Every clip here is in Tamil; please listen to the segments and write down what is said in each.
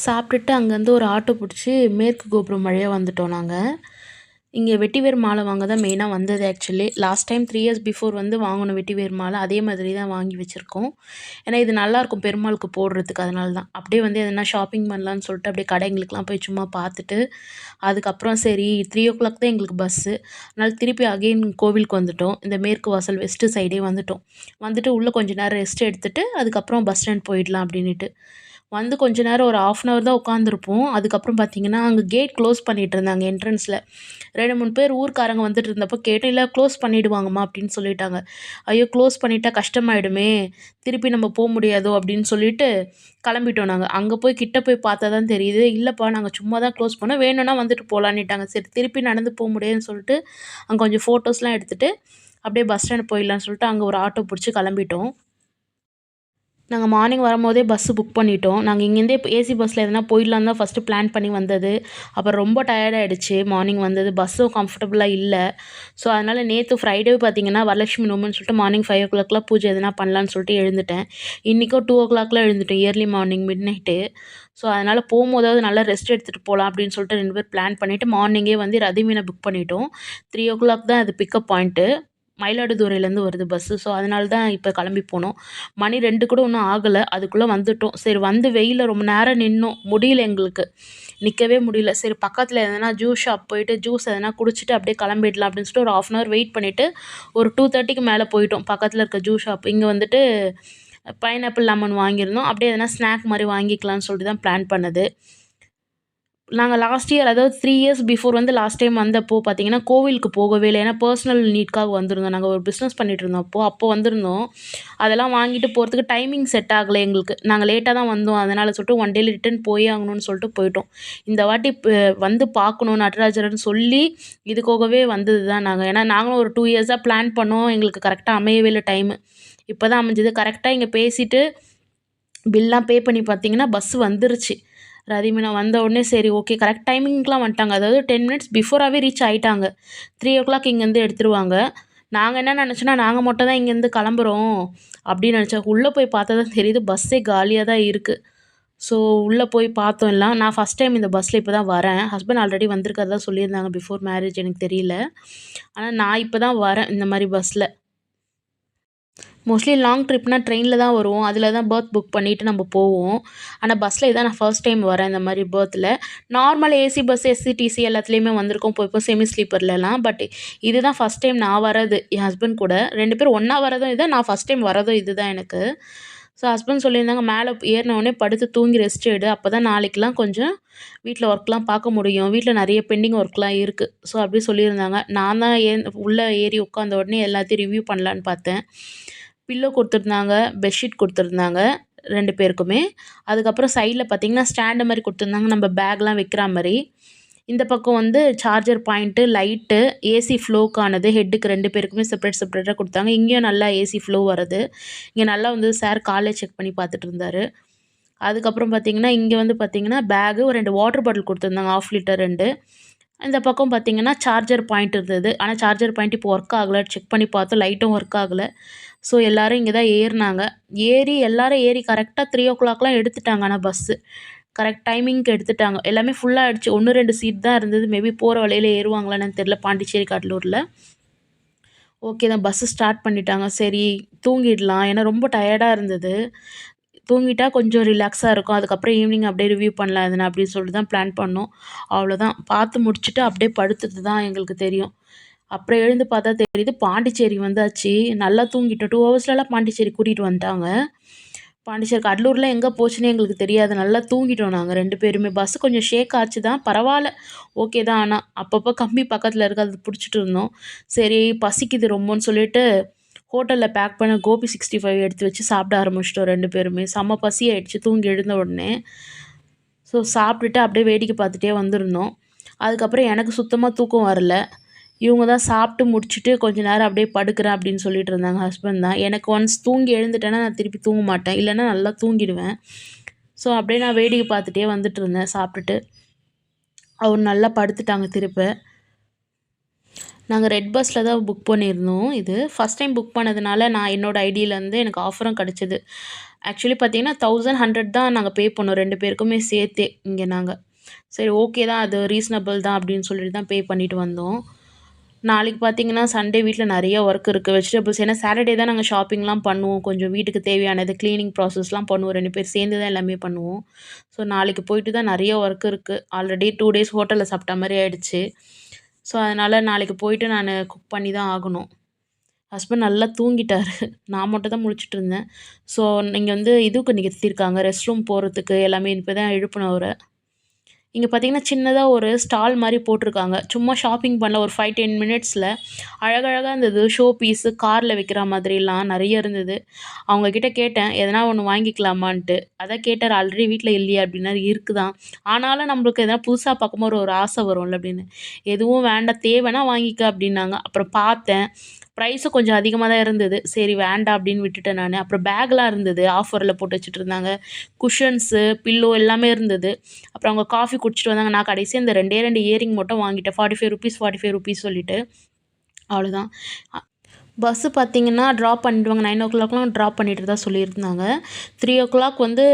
சாப்பிட்டுட்டு அங்கேருந்து ஒரு ஆட்டோ பிடிச்சி மேற்கு கோபுரம் வழியா வந்துட்டோம் நாங்க. இங்கே வெட்டிவேர் மாலை வாங்க தான் மெயினா வந்தது actually. Last time 3 years before வந்து வாங்குனோம் வெட்டிவேர் மாலை. அதே மாதிரி தான் வாங்கி வச்சிருக்கோம். ஏன்னா இது நல்லாயிருக்கும் பெருமாளுக்கு போடுறதுக்கு அதனால தான். அப்படியே வந்து எதனா ஷாப்பிங் பண்ணலான்னு சொல்லிட்டு அப்படியே கடைங்களுக்கெல்லாம் போய் சும்மா பார்த்துட்டு, அதுக்கப்புறம் சரி 3:00 தான் எங்களுக்கு பஸ்ஸு. அதனால திருப்பி அகைன் கோவிலுக்கு வந்துட்டோம். இந்த மேற்கு வாசல் வெஸ்ட்டு சைடே வந்துட்டோம். வந்துட்டு உள்ள கொஞ்ச நேரம் ரெஸ்ட் எடுத்துட்டு, அதுக்கப்புறம் பஸ் ஸ்டாண்ட் போயிடலாம் அப்படின்னுட்டு. வந்து கொஞ்ச நேரம் ஒரு 1/2 அன் ஹவர் தான் உட்காந்துருப்போம். அதுக்கப்புறம் பார்த்தீங்கன்னா, அங்க கேட் க்ளோஸ் பண்ணிட்டு இருந்தாங்க என்ட்ரன்ஸ்ல. 2, 3 பேர் ஊர்க்காரங்க வந்துட்டு இருந்தப்போ கேட்டேன், "இல்ல க்ளோஸ் பண்ணிடுவாங்கம்மா" அப்படின்னு சொல்லிட்டாங்க. ஐயோ! க்ளோஸ் பண்ணிட்டா கஷ்டமாயிடுமே, திருப்பி நம்ம முடியாதோ அப்படின்னு சொல்லிட்டு கிளம்பிட்டோம் நாங்க. அங்க போய் கிட்ட போய் பார்த்தா தான் தெரியுது, "இல்லப்பா நாங்க சும்மா தான் க்ளோஸ் பண்ணோம். வேணும்னா வந்துட்டு போலான்னுட்டாங்க." சரி திருப்பி நடந்து முடியாதுன்னு சொல்லிட்டு, அங்க கொஞ்சம் ஃபோட்டோஸ்லாம் எடுத்துட்டு, அப்படியே பஸ் ஸ்டாண்ட் போயிடலான்னு சொல்லிட்டு, அங்க ஒரு ஆட்டோ புடிச்சு கிளம்பிட்டோம். நாங்க மார்னிங் வரும்போதே பஸ்ஸு புக் பண்ணிட்டோம். நாங்க இங்கேருந்தே ஏசி பஸ்ஸில எதனா போயிடலான்னு தான் ஃபர்ஸ்ட்டு பிளான் பண்ணி வந்தது. அப்புறம் ரொம்ப டயர்ட் ஆயிடுச்சு மார்னிங் வந்தது. பஸ்ஸும் கம்ஃபர்டபுளா இல்ல. ஸோ, அதனால நேத்து ஃப்ரைடே பார்த்தீங்கன்னா, வரலட்சுமி நோம்புன்னு சொல்லிட்டு மார்னிங் 5:00லாம் பூஜை எதனா பண்ணலான்னு சொல்லிட்டு எழுந்துட்டேன். இன்னைக்கும் 2:00லாம் எழுந்துட்டோம். Early morning mid night. So, அதனால போம்போதாவது நல்லா ரெஸ்ட் எடுத்துட்டு போலாம் அப்படின்னு சொல்லிட்டு 2 பேர் பிளான் பண்ணிட்டு, மார்னிங்கே வந்து ரதிமீன புக் பண்ணிட்டோம். 3:00 தான் அது பிக்கப் பாயிண்ட்டு. மயிலாடுதுறையிலேருந்து வருது பஸ்ஸு. ஸோ, அதனால தான் இப்ப கிளம்பி போனோம். மணி 2 கூட இன்னும் ஆகல. அதுக்குள்ள வந்துட்டோம். சரி வந்து வெயில்ல ரொம்ப நேரம் நின்னோம். முடியல எங்களுக்கு. நிக்கவே முடியல. சரி பக்கத்துல எதனா ஜூஸ் ஷாப் போயிட்டு ஜூஸ் எதனா குடிச்சிட்டு அப்படியே கிளம்பிடலாம் அப்படின்னு சொல்லிட்டு ஒரு 1/2 அன் ஹவர் வெயிட் பண்ணிட்டு, ஒரு 2:30க்கு மேல போயிட்டோம். பக்கத்துல இருக்க ஜூஸ் ஷாப். இங்க வந்துட்டு பைனாப்பிள் லெமன் வாங்கியிருந்தோம். அப்படியே எதனா ஸ்நாக் மாரி வாங்கிக்கலாம்னு சொல்லிட்டு தான் பிளான் பண்ணது. நாங்க லாஸ்ட் இயர் அதாவது 3 இயர்ஸ் பிஃபோர் வந்து லாஸ்ட் டைம் வந்தப்போ பார்த்தீங்கன்னா, கோவிலுக்கு போகவே இல்ல. ஏன்னா பெர்சனல் நீட்க்காக வந்திருந்தோம். நாங்க ஒரு பிசினஸ் பண்ணிட்டு இருந்தோம் அப்போ. அப்போ வந்திருந்தோம். அதெல்லாம் வாங்கிட்டு போறதுக்கு டைமிங் செட் ஆகல எங்களுக்கு. நாங்க லேட்டா தான் வந்தோம். அதனால சொல்லிட்டு ஒன் டேல ரிட்டர்ன் போயே ஆகணும்னு சொல்லிட்டு போயிட்டோம். இந்த வாட்டி வந்து பார்க்கணும் நடராஜர்ன்னு சொல்லி இதுக்காகவே வந்தது தான் நாங்க. ஏன்னா நாங்களும் ஒரு 2 இயர்ஸா பிளான் பண்ணோம். எங்களுக்கு கரெக்ட்டா அமையவே இல்ல டைமு. இப்ப தான் அமைஞ்சது. கரெக்ட்டா இங்க பேசிட்டு பில்லாம் பே பண்ணி பார்த்தீங்கன்னா, பஸ் வந்துருச்சு. ரதிமினா வந்த உடனே சரி ஓகே கரெக்ட் டைமிங்க்குலாம் வந்துட்டாங்க. அதாவது 10 மினிட்ஸ் பிஃபோராவே ரீச் ஆயிட்டாங்க. 3:00 இங்கேருந்து எடுத்துருவாங்க. நாங்க என்ன நெனச்சோன்னா, நாங்க மட்டும் தான் இங்கேருந்து கிளம்புறோம் அப்படின்னு நெனச்சோம். உள்ள போய் பார்த்தா தான் தெரியுது பஸ்ஸே காலியா தான் இருக்கு. ஸோ உள்ள போய் பார்த்தோம் எல்லாம். நான் ஃபர்ஸ்ட் டைம் இந்த பஸ்ல இப்ப தான் வரேன். ஹஸ்பண்ட் ஆல்ரெடி வந்திருக்கிறதா சொல்லியிருந்தாங்க பிஃபோர் மேரேஜ் எனக்கு தெரியல. ஆனா நான் இப்ப தான் வரேன் இந்த மாரி பஸ்ல. மோஸ்ட்லி லாங் ட்ரிப்னா ட்ரெயின்ல தான் வருவோம். அதில தான் பெர்த் புக் பண்ணிட்டு நம்ம போவோம். ஆனா பஸ்ல இதான் நான் ஃபர்ஸ்ட் டைம் வரேன் இந்த மாரி பெர்த்ல. நார்மல் ஏசி பஸ், எஸ்சிடிசி எல்லாத்துலயுமே வந்திருக்கோம். இப்போ செமி ஸ்லீப்பர்லலாம். பட் இதுதான் ஃபர்ஸ்ட் டைம் நான் வரது. என் ஹஸ்பண்ட் கூட. 2 பேரும் ஒண்ணா வரதும் இதுதான். நான் ஃபர்ஸ்ட் டைம் வரதும் இதுதான் எனக்கு. ஸோ ஹஸ்பண்ட் சொல்லியிருந்தாங்க, "மேல ஏறுன உடனே படுத்து தூங்கி ரெஸ்ட் எடு. அப்பதான் நாளைக்கெல்லாம் கொஞ்சம் வீட்ல ஒர்க்லாம் பார்க்க முடியும். வீட்ல நெறைய பெண்டிங் ஒர்க்லாம் இருக்கு." ஸோ அப்படி சொல்லியிருந்தாங்க. நான் தான் உள்ள ஏறி உட்காந்த உடனே எல்லாத்தையும் ரிவ்யூ பண்ணலான்னு பார்த்தேன். பில்லோ குடுத்துருந்தாங்க, பெட்ஷீட் குடுத்துருந்தாங்க 2 பேருக்குமே. அதுக்கப்புறம் சைட்ல பார்த்தீங்கன்னா, ஸ்டாண்டு மாரி குடுத்துருந்தாங்க. நம்ம பேக்லாம் வைக்கிறா மாரி. இந்த பக்கம் வந்து சார்ஜர் பாயிண்ட்டு, லைட்டு, ஏசி ஃப்ளோக்கானது ஹெட்டுக்கு 2 பேருக்குமே செப்பரேட் செப்பரேட்டா குடுத்தாங்க. இங்கேயும் நல்லா ஏசி ஃப்ளோ வருது. இங்க நல்லா வந்து சார் காலே செக் பண்ணி பார்த்துட்டு இருந்தாரு. அதுக்கப்புறம் பார்த்தீங்கன்னா, இங்க வந்து பார்த்தீங்கன்னா, பேகு, ஒரு 2 வாட்டர் பாட்டில் குடுத்துருந்தாங்க. 1/2 லிட்டர் 2. இந்த பக்கம் பார்த்தீங்கன்னா, சார்ஜர் பாயிண்ட் இருந்தது. ஆனா சார்ஜர் பாயிண்ட் இப்போ ஒர்க் ஆகல. செக் பண்ணி பார்த்தோம். லைட்டும் ஒர்க் ஆகல. ஸோ எல்லாரும் இங்க தான் ஏறுனாங்க. எல்லாரும் ஏறி கரெக்ட்டா 3:00லாம் எடுத்துட்டாங்க ஆனா பஸ்ஸு. கரெக்ட் டைமிங்க்கு எடுத்துட்டாங்க. எல்லாமே ஃபுல்லா ஆயிடுச்சு. 1, 2 சீட் தான் இருந்தது. மேபி போற வழியில ஏறுவாங்களா என்னன்னு தெரியல. பாண்டிச்சேரி, கடலூர்ல. ஓகே தான் பஸ்ஸு ஸ்டார்ட் பண்ணிட்டாங்க. சரி தூங்கிடலாம். ஏன்னா ரொம்ப டயர்டா இருந்தது. தூங்கிட்டா கொஞ்சம் ரிலாக்ஸா இருக்கும். அதுக்கப்புறம் ஈவினிங் அப்படியே ரிவ்யூ பண்ணலாம் எதுனா அப்படின்னு சொல்லிட்டு தான் பிளான் பண்ணோம். அவ்வளோதான். பார்த்து முடிச்சுட்டு அப்படியே படுத்தது தான் எங்களுக்கு தெரியும். அப்புறம் எழுந்து பார்த்தா தெரியுது பாண்டிச்சேரி வந்தாச்சு. நல்லா தூங்கிட்டோம். 2 ஹவர்ஸ்லலாம் பாண்டிச்சேரி கூட்டிட்டு வந்துட்டாங்க. பாண்டிச்சேரி கடலூர்ல எங்க போச்சுன்னே எங்களுக்கு தெரியாது. நல்லா தூங்கிட்டோம் நாங்க 2 பேருமே. பஸ் கொஞ்சம் ஷேக் ஆச்சு தான். பரவால்ல. ஓகே தான் ஆனா. அப்பப்போ கம்பி பக்கத்துல இருக்கு. அது புடிச்சிட்டு இருந்தோம். சரி பசிக்குது ரொம்பன்னு சொல்லிட்டு, ஹோட்டல்ல பேக் பண்ண கோபி 65 எடுத்து வச்சு சாப்பிட ஆரம்பிச்சுட்டோம் 2 பேருமே. செம்ம பசி ஆயிடுச்சு தூங்கி எழுந்த உடனே. ஸோ சாப்பிட்டுட்டு அப்படியே வேடிக்கை பார்த்துட்டே வந்திருந்தோம். அதுக்கப்புறம் எனக்கு சுத்தமா தூக்கம் வரல. இவங்க தான் சாப்பிட்டு முடிச்சுட்டு கொஞ்ச நேரம் அப்படியே படுக்கிறேன் அப்படின்னு சொல்லிட்டு இருந்தாங்க ஹஸ்பண்ட் தான். எனக்கு ஒன்ஸ் தூங்கி எழுந்துட்டேன்னா நான் திருப்பி தூங்க மாட்டேன். இல்லன்னா நல்லா தூங்கிடுவேன். ஸோ அப்படியே நான் வேடிக்கை பார்த்துட்டே வந்துட்டு இருந்தேன் சாப்பிட்டுட்டு. அவர் நல்லா படுத்துட்டாங்க திருப்ப. நாங்கள் ரெட் பஸ்ஸில் தான் புக் பண்ணியிருந்தோம். இது ஃபஸ்ட் டைம் புக் பண்ணதுனால நான் என்னோடய ஐடியிலேருந்து எனக்கு ஆஃபரும் கிடச்சிது. ஆக்சுவலி பார்த்தீங்கன்னா 1100 தான் நாங்கள் பே பண்ணோம் 2 பேருக்குமே சேர்த்தே. இங்கே நாங்கள் சரி ஓகே தான், அது ரீசனபிள் தான் அப்படின்னு சொல்லிட்டு தான் பே பண்ணிட்டு வந்தோம். நாளைக்கு பார்த்தீங்கன்னா சண்டே வீட்டில் நிறைய ஒர்க் இருக்குது. வெஜிடபிள்ஸ் ஏன்னா சாட்டர்டே தான் நாங்கள் ஷாப்பிங்லாம் பண்ணுவோம். கொஞ்சம் வீட்டுக்கு தேவையானது க்ளீனிங் ப்ராசஸ்லாம் பண்ணுவோம். 2 பேர் சேர்ந்து தான் எல்லாமே பண்ணுவோம். ஸோ நாளைக்கு போயிட்டு தான் நிறைய ஒர்க் இருக்குது. ஆல்ரெடி 2 டேஸ் ஹோட்டலில் சாப்பிட்ட மாதிரி ஆயிடுச்சு. ஸோ அதனால் நாளைக்கு போயிட்டு நான் குக் பண்ணி தான் ஆகணும். ஹஸ்பண்ட் நல்லா தூங்கிட்டாரு. நான் மட்டும் தான் முழிச்சுட்டு இருந்தேன். ஸோ இங்கே வந்து இதுக்கு நிறுத்தியிருக்காங்க ரெஸ்ட் ரூம் போகிறதுக்கு எல்லாமே இப்போ தான் எழுப்பினேன் அவரை. இங்கே பார்த்தீங்கன்னா சின்னதாக ஒரு ஸ்டால் மாதிரி போட்டிருக்காங்க. சும்மா ஷாப்பிங் பண்ணல ஒரு 5, 10 மினிட்ஸில் அழகழகாக இருந்தது. ஷோ பீஸு காரில் வைக்கிற மாதிரிலாம் நிறைய இருந்தது. அவங்கக்கிட்ட கேட்டேன் எதனா ஒன்று வாங்கிக்கலாமான்ட்டு. அதான் கேட்டார் ஆல்ரெடி வீட்டில் இல்லையா அப்படின்னாரு. இருக்குதான், ஆனாலும் நம்மளுக்கு எதனா புதுசாக பார்க்கும்போது ஒரு ஆசை வரும்ல அப்படின்னு. எதுவும் வேண்டாம் தேவைன்னா வாங்கிக்க அப்படின்னாங்க. அப்புறம் பார்த்தேன் ப்ரைஸும் கொஞ்சம் அதிகமாக தான் இருந்தது. சரி வேண்டாம் அப்படின்னு விட்டுட்டேன் நான். அப்புறம் பேக்லாம் இருந்தது ஆஃபரில் போட்டு வச்சுட்டு இருந்தாங்க. குஷன்ஸு பில்லோ எல்லாமே இருந்தது. அப்புறம் அவங்க காஃபி குடிச்சிட்டு வந்தாங்க. நான் கடைசியாக இந்த 2 இயரிங் மட்டும் வாங்கிட்டேன். ₹45 சொல்லிட்டு. அவ்வளோதான். பஸ்ஸு பார்த்தீங்கன்னா ட்ராப் பண்ணிடுவாங்க. 9:00லாம் ட்ராப் பண்ணிட்டு தான் சொல்லியிருந்தாங்க. 3:00 வந்து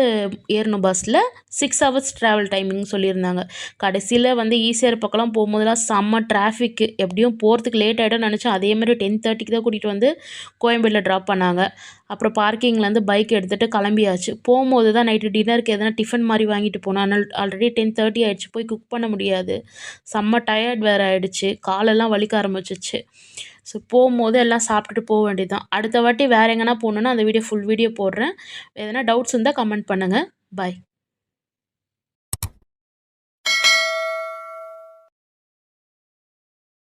ஏறணும் பஸ்ஸில். 6 ஹவர்ஸ் ட்ராவல் டைமிங் சொல்லியிருந்தாங்க. கடைசியில் வந்து ஈசிஆர் பக்கம்லாம் போகும்போதெல்லாம் செம்ம டிராஃபிக்கு. எப்படியும் போகிறதுக்கு லேட் ஆகிடும்னு நினச்சேன். அதேமாதிரி 10:30க்கு தான் கூட்டிகிட்டு வந்து கோயம்பேடில் ட்ராப் பண்ணாங்க. அப்புறம் பார்க்கிங்லேருந்து பைக் எடுத்துகிட்டு கிளம்பியாச்சு. போகும்போது தான் நைட்டு டின்னருக்கு எதனா டிஃபன் மாதிரி வாங்கிட்டு போனோம். அதனால் ஆல்ரெடி 10:30 ஆகிடுச்சு. போய் குக் பண்ண முடியாது. செம்ம டயர்ட் வேறு ஆகிடுச்சு. காலெல்லாம் வலிக்க ஆரம்பிச்சிச்சு. ஸோ போகும்போது எல்லாம் சாப்பிட்டுட்டு போக வேண்டியது தான். அடுத்த வாட்டி வேறு எங்கன்னா போகணுன்னா அந்த ஃபுல் வீடியோ போடுறேன். எதனா டவுட்ஸ் இருந்தால் கமெண்ட் பண்ணுங்கள். பாய்.